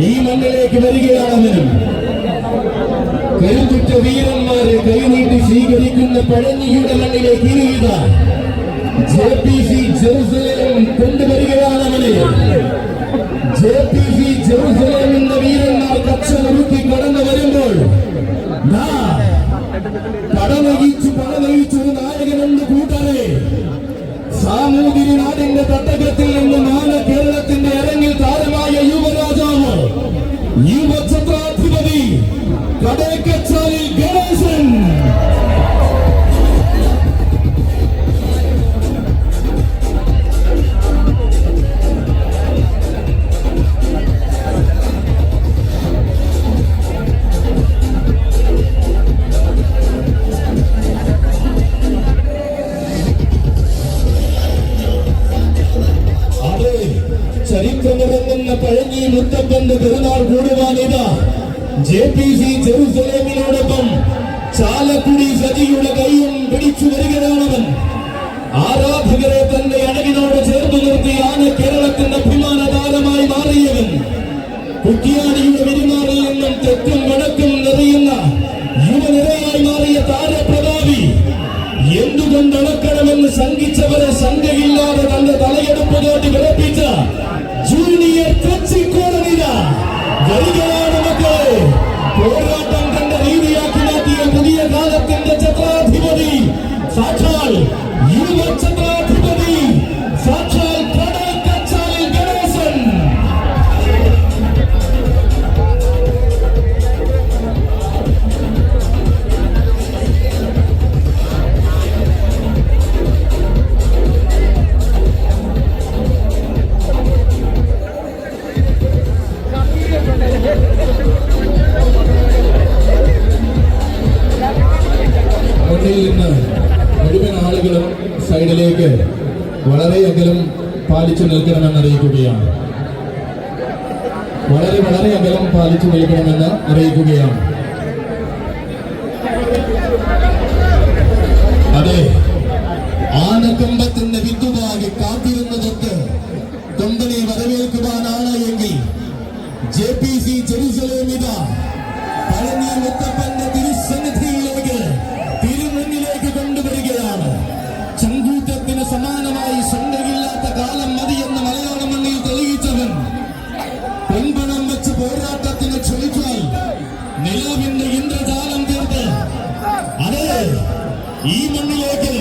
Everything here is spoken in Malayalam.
ഈ മണ്ണിലേക്ക് വരികയാണെന്നും കരുത്തുറ്റ വീരന്മാരെ കൈനീട്ടി സ്വീകരിക്കുന്ന പഴനിയുടെ മണ്ണിലേക്ക് ഇരിക്കുക JPC ജെറുസലേം കൊണ്ടുവരികയാണവനെ. JPC ജെറുസലേം എന്ന വീരന്മാർ കച്ചമൊരുക്കി കടന്നു വരുമ്പോൾ പടനയിച്ചൊരു നായകനെന്ന് കൂട്ടരെ സാമൂതിരി നാടിന്റെ തട്ടകത്തിൽ നിന്ന് മാന കേരളത്തിന്റെ അരങ്ങിൽ താരമായ യുവരാജാവ് യുവഛത്രാധിപതി കടേക്കച്ചാലിൽ ഗണേശൻ. ചരിത്രമിറങ്ങുന്ന പഴഞ്ഞി മുത്തപ്പന്റെ പെരുന്നാൾ കൂടുവാനിതാ JPC ജെറുസലേമിനോടൊപ്പം ചാലക്കുടി സജിയുടെ കൈയും പിടിച്ചു വരികയാണവൻ. ആരാധകരെ തന്റെ അഴകിനോട് ചേർത്ത് നിർത്തി ആന കേരളത്തിന്റെ അഭിമാന താരമായി മാറിയവൻ. കുട്ടിയാടിയുടെ പെരുമാറിൽ നിന്നും തെക്കും വടക്കും നിറയുന്ന യുവനിരയായി മാറിയ താരപ്രതാപി. എന്തുകൊണ്ടളക്കണമെന്ന് ശങ്കിച്ചവരെ ശങ്കയില്ലാതെ തന്റെ തലയെടുപ്പ് തോട്ടി വിറപ്പിച്ച ജൂനിയർ കൊച്ചിക്കോടനിര വരികയാണ് മക്കളെ. പോരാട്ടം കണ്ട രീതിയാക്കി മാറ്റിയ പുതിയ കാലത്തിന്റെ ഛത്രാധിപതി സാക്ഷാൽ യുവ ഛത്രാധിപതി സാക്ഷാൽ കടേക്കച്ചാലിൽ ഗണേശൻ. മുഴുവൻ ആളുകളും സൈഡിലേക്ക് വളരെയകലം പാലിച്ചു നിൽക്കണമെന്ന് അറിയിക്കുകയാണ്. വളരെ അകലം പാലിച്ചു നിൽക്കണമെന്ന് അറിയിക്കുകയാണ്. അതെ, ആനക്കൊമ്പത്തിന്റെ വിത്തുവാകി കാത്തിരുന്നതൊക്കെ കൊമ്പനെ വരവേൽക്കുവാനാണ് എങ്കിൽ JPC ജെറുസലേമിത പഴനി മുത്തപ്പന്റെ തിരുസന്നിധിയിലേക്ക് തിരുമുന്നിലേക്ക് കൊണ്ടുവരികയാണ്. ചങ്കൂറ്റത്തിന് സമാനമായി ശങ്കയില്ലാത്ത കാലം മതിയെന്ന് മലയാള മണ്ണിൽ തെളിയിച്ചവൻ. പൊൻപണം വെച്ച് പോരാട്ടത്തിന് ക്ഷണിച്ചാൽ നിലവിന്റെ ഇന്ദ്രജാലം തീർത്ത് അതെ ഈ മണ്ണിലേക്ക്